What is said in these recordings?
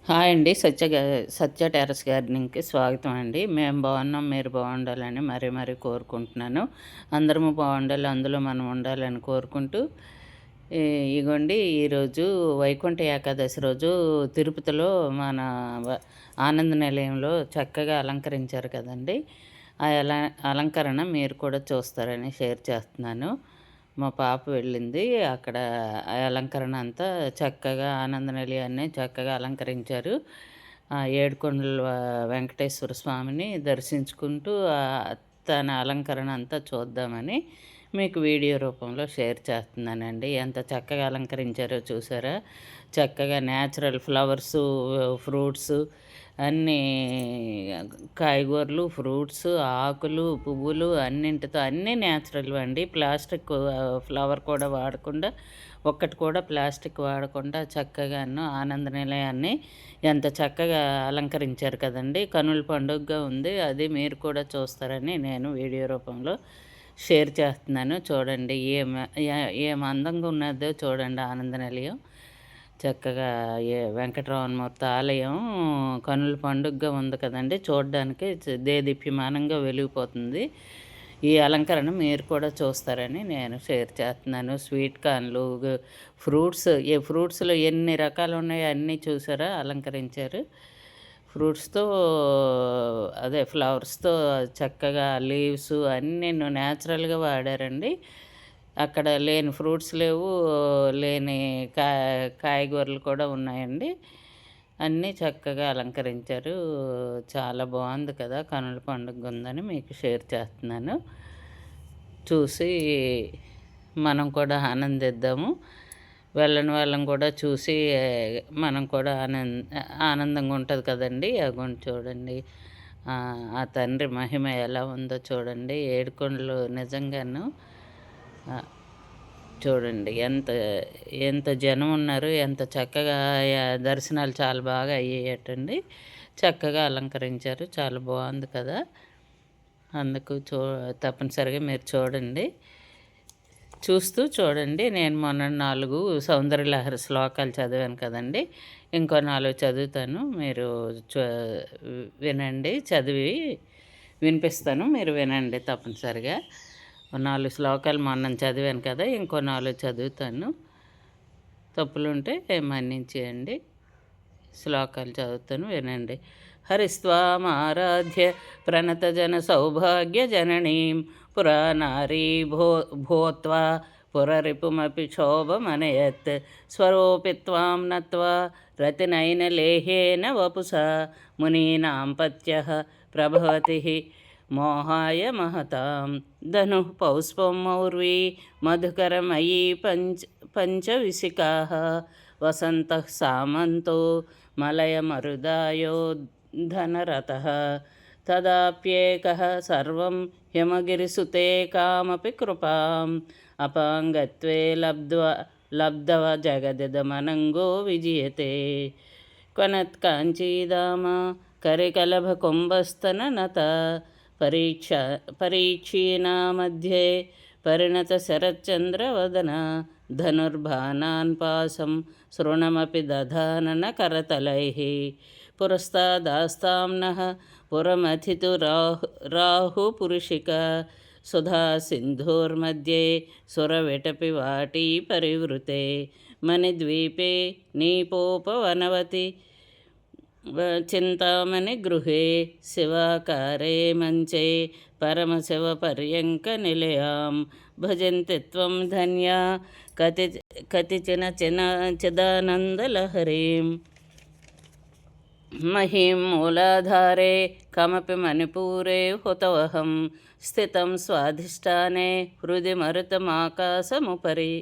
Hi అండి. సత్య terrace గార్డెనింగ్‌కి స్వాగతం అండి. మేము బాగున్నాం. మీరు బాగుండాలని మరీ మరీ కోరుకుంటున్నాను. అందరము బాగుండాలి, అందులో మనం ఉండాలని కోరుకుంటూ ఈ ఇగోండి ఈరోజు వైకుంఠ ఏకాదశి రోజు తిరుపతిలో మన ఆనంద నిలయంలో చక్కగా అలంకరించారు కదండీ! ఆ అలంకరణ మీరు కూడా చూస్తారని షేర్ చేస్తున్నాను. మా పాప వెళ్ళింది. అక్కడ ఆ అలంకరణ అంతా చక్కగా ఆనంద నిలయాన్ని చక్కగా అలంకరించారు. ఏడుకొండల వెంకటేశ్వర స్వామిని దర్శించుకుంటూ తన అలంకరణ అంతా చూద్దామని మీకు వీడియో రూపంలో షేర్ చేస్తున్నానండి. ఎంత చక్కగా అలంకరించారో చూసారా? చక్కగా న్యాచురల్ ఫ్లవర్సు, ఫ్రూట్సు అన్నీ కాయగూరలు, ఫ్రూట్స్, ఆకులు, పువ్వులు అన్నింటితో అన్నీ న్యాచురల్ అండి. ప్లాస్టిక్ ఫ్లవర్ కూడా వాడకుండా, ఒక్కటి కూడా ప్లాస్టిక్ వాడకుండా చక్కగాను ఆనంద నిలయాన్ని ఎంత చక్కగా అలంకరించారు కదండీ! కనుల పండుగగా ఉంది. అది మీరు కూడా చూస్తారని నేను వీడియో రూపంలో షేర్ చేస్తున్నాను. చూడండి ఏం అందంగా ఉన్నదో చూడండి ఆనంద నిలయం. చక్కగా వెంకటరమణమూర్తి ఆలయం కనుల పండుగగా ఉంది కదండీ! చూడడానికి దేదీప్యమానంగా వెలిగిపోతుంది. ఈ అలంకరణ మీరు కూడా చూస్తారని నేను షేర్ చేస్తున్నాను. స్వీట్ కార్న్‌లు, ఫ్రూట్స్‌లో ఎన్ని రకాలు ఉన్నాయో అన్నీ చూసారా అలంకరించారు. ఫ్రూట్స్‌తో అదే ఫ్లవర్స్‌తో చక్కగా లీవ్స్ అన్నీను న్యాచురల్‌గా వాడారండి. అక్కడ లేని ఫ్రూట్స్ లేవు, లేని కాయగూరలు కూడా ఉన్నాయండి. అన్నీ చక్కగా అలంకరించారు. చాలా బాగుంది కదా! కనుల పండుగ ఉందని మీకు షేర్ చేస్తున్నాను. చూసి మనం కూడా ఆనందిద్దాము. వెళ్ళని వాళ్ళం కూడా చూసి మనం కూడా ఆనందంగా ఉంటుంది కదండీ! అగోండి చూడండి. ఆ తండ్రి మహిమ ఎలా ఉందో చూడండి. ఏడుకొండలు నిజంగాను చూడండి ఎంత ఎంత జనం ఉన్నారు. ఎంత చక్కగా దర్శనాలు చాలా బాగా అయ్యాయటండి. చక్కగా అలంకరించారు. చాలా బాగుంది కదా! అందుకు తప్పనిసరిగా మీరు చూడండి. చూడండి. నేను మొన్న 4 సౌందర్యలహరి శ్లోకాలు చదివాను కదండీ! ఇంకో 4 చదువుతాను. మీరు వినండి. చదివి వినిపిస్తాను. మీరు వినండి తప్పనిసరిగా. 4 శ్లోకాలు మొన్న చదివాను కదా! ఇంకో 4 చదువుతాను. తప్పులుంటే మన్నించేయండి. శ్లోకాలు చదువుతాను వినండి. హరిస్వామారాధ్య ప్రణతజన సౌభాగ్య జననీం పురానారీ భూత్వా పురరిపుమపి క్షోభమనయత్ స్వరూపిత్వాం నత్వా రతినైనలేహేన వపుసా మునీనాం పత్యః ప్రభవతి మోహాయ మహతాం ధను పౌష్పం మౌర్వీ మధుకరమయీ పంచవిశికాః వసంతః సామంతో మలయమరుదాయో ధనరథः తదాప్యేకः సర్వం హిమగిరిసుతే కామపి కృపాం అపాంగత్వే లబ్ధవ జగదిదమనంగో విజయతే క్వనత్కాంచీదామ కరికలభకుంభస్తననత పరీక్షీణా మధ్యే పరిణత శరచ్చంద్రవదన ధనుర్బాణాన్ పాశం శృణమపి దధానన కరతలైః పురస్తాదాస్తాం నః పురమథితు రాహుపురుషిక సుధా సింధోర్मध्ये సురవిటపి వాటీ పరివృతే మణిద్వీపే నీపోపవనవతి చింతామణి గృహే శివాకారే మంచే పరమశివపర్యంక నిలయాం భజంతి త్వం ధన్యా కతిచిన చిదానందలహరీం మహీం మూలాధారే కమపి మణిపూరే హుతవహం స్థితం స్వాధిష్టానే హృది మరుతమాకాశముపరి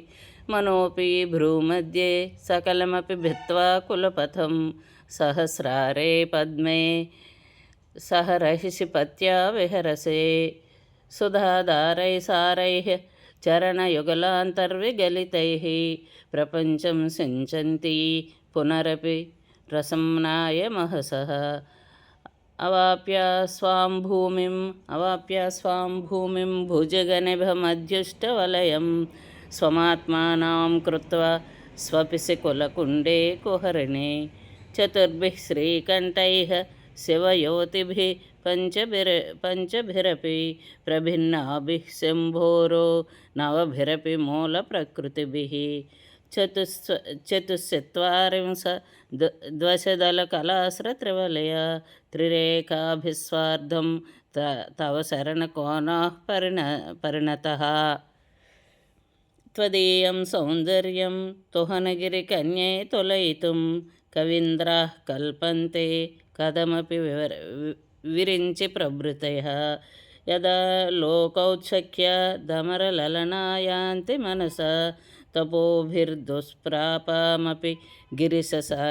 మనోపి భ్రూమధ్యే సకలమపి భిత్వా కులపథం సహస్రారే పద్మే సహరహిషి పత్యా విహరసే సుధాధారై సారైః చరణయుగలాంతర్విగలితైః ప్రపంచం సించంతి పునరపి రసంనాయ మహసః అవాప్య స్వాం భూమిం భుజగనిభమధ్యుష్టవలయం స్వమాత్మానాం కృత్వా స్వపిసి కులకుండే కుహరిణి చతుర్భిः శ్రీకంఠైः శివయోతిభిः పంచభిరపి ప్రభిన్నాభిः శంభోరో నవభిరపి మూలప్రకృతిభిः చతుశ్చత్వారింశ ద్వశదళకళాశ్రత్రివలయ త్రిరేకాభిస్వార్ధం తవ శరణకోణాః పరిణతः త్వదీయం సౌందర్యం తుహనగిరికన్యే తొలయితుం కవీంద్రాः కల్పంతే కథమపి విరించి ప్రభృతయः యదా లోకౌత్సఖ్య దమరలలనాయాంతి మనసా తపోభిర్దుష్ప్రాపమపి గిరిశసా